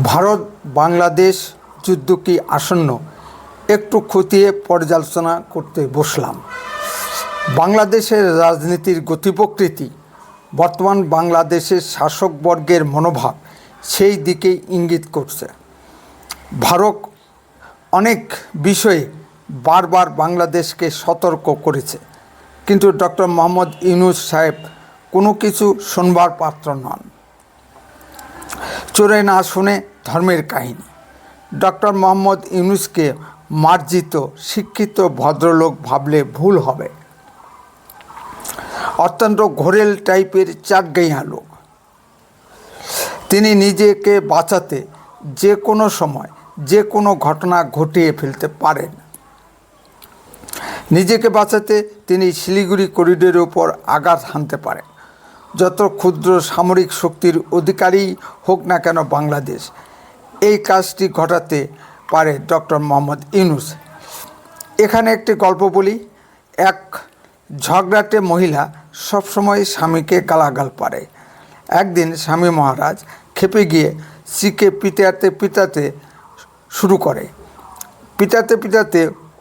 ভারত বাংলাদেশ যুদ্ধ কি আসন্ন একটু খতিয়ে পর্যালোচনা করতে বসলাম। বাংলাদেশের রাজনীতির গতি প্রকৃতি, বর্তমান বাংলাদেশের শাসকবর্গের মনোভাব সেই দিকেই ইঙ্গিত করছে। ভারত অনেক বিষয়ে বারবার বাংলাদেশকে সতর্ক করেছে, কিন্তু ডক্টর মোহাম্মদ ইউনূস সাহেব কোনো কিছু শোনবার পাত্র নন। চোরে না শুনে ধর্মের কাহিনী। ডক্টর মোহাম্মদ ইউনূসকে মার্জিত শিক্ষিত ভদ্রলোক ভাবলে ভুল হবে। অত্যন্ত ঘোরেল টাইপের চাটগাঁইয়া লোক। তিনি নিজেকে বাঁচাতে যে কোনো সময় যে কোনো ঘটনা ঘটিয়ে ফেলতে পারেন। নিজেকে বাঁচাতে তিনি শিলিগুড়ি করিডোরের উপর আঘাত হানতে পারেন। যত ক্ষুদ্র সামরিক শক্তির অধিকারী হোক না কেন বাংলাদেশ, এই কাজটি ঘটাতে পারে ডক্টর মোহাম্মদ ইউনূস। এখানে একটি গল্প বলি। এক ঝগড়াটে মহিলা সবসময় স্বামীকে গালাগাল পারে। একদিন স্বামী মহারাজ খেপে গিয়ে স্ত্রীকে পিটাতে শুরু করে। পিটাতে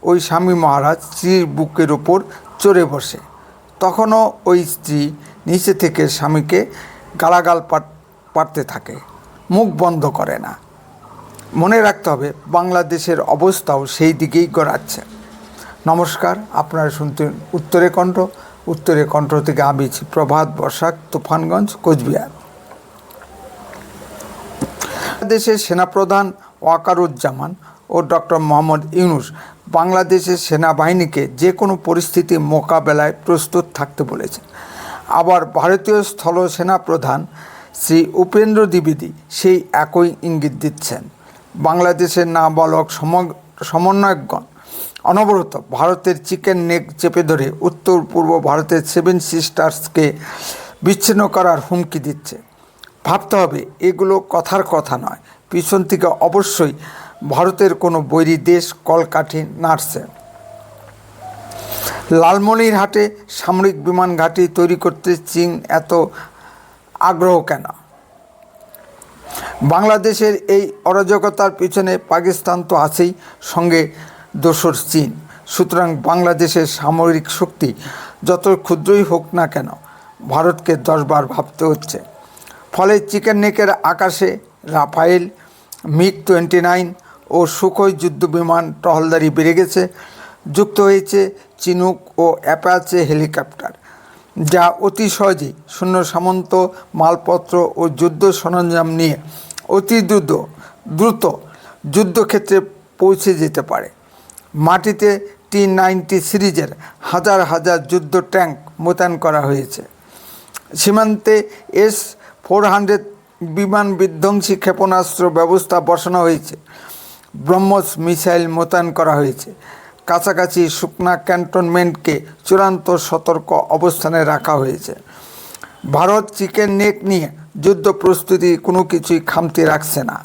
ওই স্বামী মহারাজ স্ত্রীর বুকের ওপর চড়ে বসে। তখনও ওই স্ত্রী নিচে থেকে স্বামীকে গালাগাল পাড়তে থাকে, মুখ বন্ধ করে না। মনে রাখতে হবে, বাংলাদেশের অবস্থাও সেই দিকেই গড়াচ্ছে। নমস্কার, আপনারা শুনতেন উত্তরে কণ্ঠ থেকে আমি প্রভাত বসাক, তুফানগঞ্জ, কোচবিহার। বাংলাদেশের সেনাপ্রধান ওয়াকারুজ্জামান ও ডক্টর মোহাম্মদ ইউনূস বাংলাদেশের সেনাবাহিনীকে যে কোনো পরিস্থিতি মোকাবেলায় প্রস্তুত থাকতে বলেছেন। আবার ভারতীয় স্থল সেনাপ্রধান শ্রী উপেন্দ্র দ্বিবেদী সেই একই ইঙ্গিত দিচ্ছেন। বাংলাদেশের নাবালক সমন্বয়কগণ অনবরত ভারতের চিকেন নেক চেপে ধরে উত্তর পূর্ব ভারতের 7 সিস্টার্সকে বিচ্ছিন্ন করার হুমকি দিচ্ছে। ভাবতে হবে, এগুলো কথার কথা নয়। পিছন থেকে অবশ্যই ভারতের কোনো বৈরী দেশ কলকাঠি নাড়ছে। লালমনিরহাটে সামরিক বিমান ঘাঁটি তৈরি করতে চীন এত আগ্রহ কেন? বাংলাদেশের এই অরাজকতার পিছনে পাকিস্তান তো আছেই, সঙ্গে দোসর চীন। সুতরাং বাংলাদেশের সামরিক শক্তি যত ক্ষুদ্রই হোক না কেন, ভারতকে 10 বার ভাবতে হচ্ছে। ফলে চিকেন নেকের আকাশে রাফায়েল, MiG-29 ও সুখোই যুদ্ধ বিমান টহলদারি বেড়ে গেছে। যুক্ত হয়েছে চিনুক ও অ্যাপাচে হেলিকপ্টার, যা অতি সহজেই শূন্য সামন্ত মালপত্র ও যুদ্ধ সরঞ্জাম নিয়ে অতি দ্রুত যুদ্ধক্ষেত্রে পৌঁছে যেতে পারে। মাটিতে T-90 সিরিজের হাজার হাজার যুদ্ধ ট্যাঙ্ক মোতায়েন করা হয়েছে। সীমান্তে S-400 বিমান বিধ্বংসী ক্ষেপণাস্ত্র ব্যবস্থা বসানো হয়েছে। ব্রহ্মস মিসাইল মোতায়েন করা হয়েছে। কাছাকাছি শুকনা ক্যান্টনমেন্টকে চূড়ান্ত সতর্ক অবস্থানে রাখা হয়েছে। ভারত চিকেন নেক নিয়ে যুদ্ধ প্রস্তুতি কোনো কিছুই খামতি রাখছে না।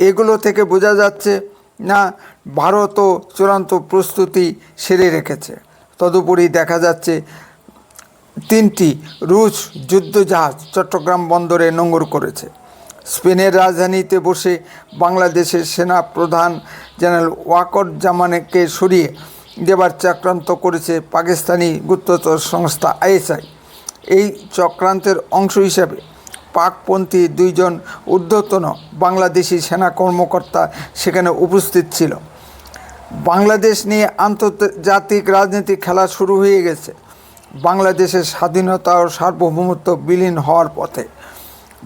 এগুলো থেকে বোঝা যাচ্ছে না ভারতও চূড়ান্ত প্রস্তুতি সেরে রেখেছে। তদুপরি দেখা যাচ্ছে 3টি রুশ যুদ্ধজাহাজ চট্টগ্রাম বন্দরে নোঙর করেছে। স্পেনের রাজধানীতে বসে বাংলাদেশের সেনা প্রধান জেনারেল ওয়াকারুজ্জামানকে সরিয়ে দেবার চক্রান্ত করেছে পাকিস্তানি গুপ্তচর সংস্থা ISI। এই চক্রান্তের অংশ হিসাবে পাকপন্থী 2 জন ঊর্ধ্বতন বাংলাদেশি সেনা কর্মকর্তা সেখানে উপস্থিত ছিল। বাংলাদেশ নিয়ে আন্তর্জাতিক রাজনীতি খেলা শুরু হয়ে গেছে। বাংলাদেশের স্বাধীনতা ও সার্বভৌমত্ব বিলীন হওয়ার পথে।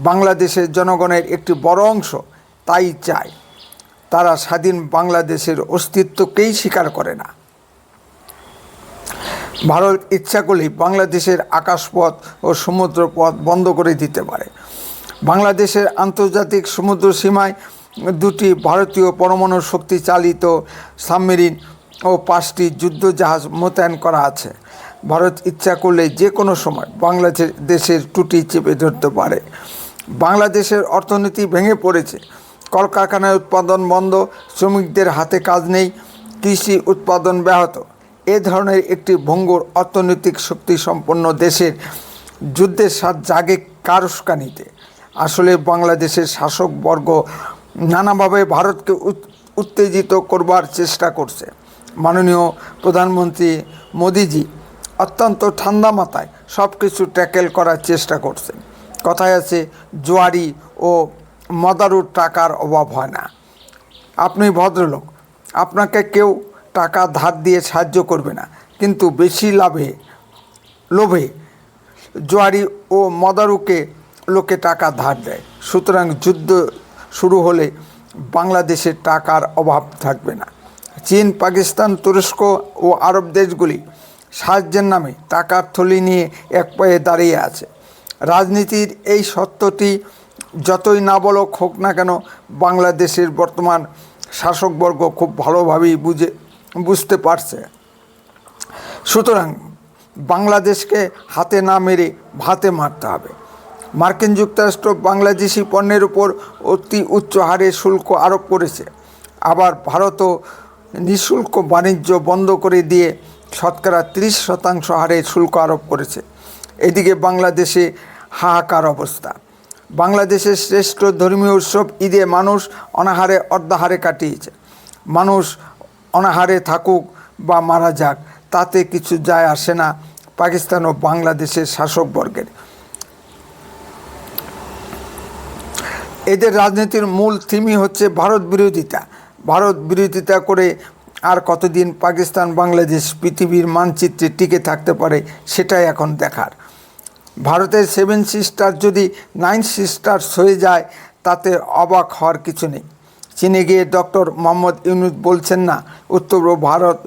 বাংলাদেশের জনগণের একটি বড় অংশ তাই চায়। তারা স্বাধীন বাংলাদেশের অস্তিত্বকেই স্বীকার করে না। ভারত ইচ্ছা করলেই বাংলাদেশের আকাশপথ ও সমুদ্রপথ বন্ধ করে দিতে পারে। বাংলাদেশের আন্তর্জাতিক সমুদ্র সীমায় 2টি ভারতীয় পরমাণু শক্তি চালিত সাবমেরিন ও 5টি যুদ্ধজাহাজ মোতায়েন করা আছে। ভারত ইচ্ছা করলে যে কোনো সময় বাংলাদেশের টুটি চেপে ধরতে পারে। বাংলাদেশের অর্থনীতি ভেঙে পড়েছে। কলকারখানায় উৎপাদন বন্ধ, শ্রমিকদের হাতে কাজ নেই, কৃষি উৎপাদন ব্যাহত। এ ধরনের একটি ভঙ্গুর অর্থনৈতিক শক্তি সম্পন্ন দেশের যুদ্ধের স্বাদ জাগে কার উস্কানিতে? আসলে বাংলাদেশের শাসকবর্গ নানাভাবে ভারতকে উত্তেজিত করবার চেষ্টা করছে। মাননীয় প্রধানমন্ত্রী মোদিজি অত্যন্ত ঠান্ডা মাথায় সব কিছু ট্যাকেল করার চেষ্টা করছেন। কথায় আছে, জোয়ারি ও মদারুর টাকার অভাব হয় না। আপনি ভদ্রলোক, আপনাকে কেউ টাকা ধার দিয়ে সাহায্য করবে না, কিন্তু বেশি লোভে জোয়ারি ও মদারুকে লোকে টাকা ধার দেয়। সুতরাং যুদ্ধ শুরু হলে বাংলাদেশের টাকার অভাব থাকবে না। চীন, পাকিস্তান, তুরস্ক ও আরব দেশগুলি সাহায্যের নামে টাকার থলি নিয়ে এক পায়ে দাঁড়িয়ে আছে। রাজনীতির এই সত্যটি যতই না বলক হোক না কেন, বাংলাদেশের বর্তমান শাসকবর্গ খুব ভালোভাবেই বুঝতে পারছে। সুতরাং বাংলাদেশকে হাতে না মেরে ভাতে মারতে হবে। মার্কিন যুক্তরাষ্ট্র বাংলাদেশি পণ্যের উপর অতি উচ্চ হারে শুল্ক আরোপ করেছে। আবার ভারতও নিঃশুল্ক বাণিজ্য বন্ধ করে দিয়ে শতকরা 30% হারে শুল্ক আরোপ করেছে। এদিকে বাংলাদেশে হাহাকার অবস্থা। বাংলাদেশের শ্রেষ্ঠ ধর্মীয় উৎসব ঈদে মানুষ অনাহারে অর্ধাহারে কাটিয়েছে। মানুষ অনাহারে থাকুক বা মারা যাক, তাতে কিছু যায় আসে না পাকিস্তান ও বাংলাদেশের শাসকবর্গের। এদের রাজনীতির মূল থিমই হচ্ছে ভারত বিরোধিতা। ভারত বিরোধিতা করে আর কতদিন পাকিস্তান বাংলাদেশ পৃথিবীর মানচিত্রে টিকে থাকতে পারে, সেটাই এখন দেখার। ভারতের 7 সিস্টার যদি 9 সিস্টার্স হয়ে যায়, তাতে অবাক হওয়ার কিছু নেই। চীনে গিয়ে ডক্টর মোহাম্মদ ইউনূস বলছেন না, উত্তর ভারত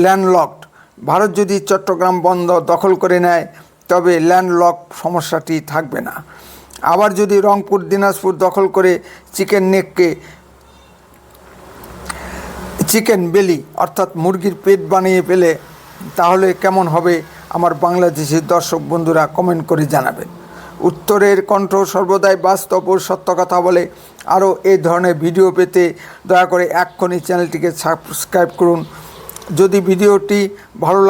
ল্যান্ডলকড। ভারত যদি চট্টগ্রাম বন্দর দখল করে নেয়, তবে ল্যান্ডলক সমস্যাটি থাকবে না। আবার যদি রংপুর, দিনাজপুর দখল করে চিকেন বেলি অর্থাৎ মুরগির পেট বানিয়ে ফেলে, তাহলে কেমন হবে? আমার বাংলাদেশের দর্শক বন্ধুরা কমেন্ট করে জানাবেন। উত্তরের কণ্ঠ সর্বদাই বাস্তব ও সত্য কথা বলে। আরও এই ধরনের ভিডিও পেতে দয়া করে এক্ষুনি চ্যানেলটিকে সাবস্ক্রাইব করুন। যদি ভিডিওটি ভালো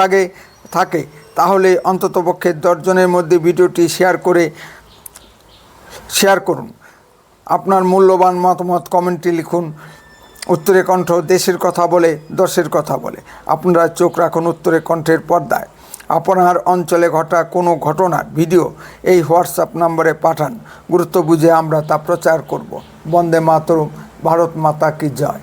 থাকে তাহলে অন্ততপক্ষে 10 জনের মধ্যে ভিডিওটি শেয়ার করুন। আপনার মূল্যবান মতামত কমেন্টে লিখুন। উত্তরের কণ্ঠ দেশের কথা বলে, দশের কথা বলে। আপনারা চোখ রাখুন উত্তরের কণ্ঠের পর্দায়। আপনার অঞ্চলে ঘটা কোনো ঘটনার ভিডিও এই হোয়াটসঅ্যাপ নম্বরে পাঠান। গুরুত্ব বুঝে আমরা তা প্রচার করব। বন্দে মাতরম। ভারত মাতা কি জয়।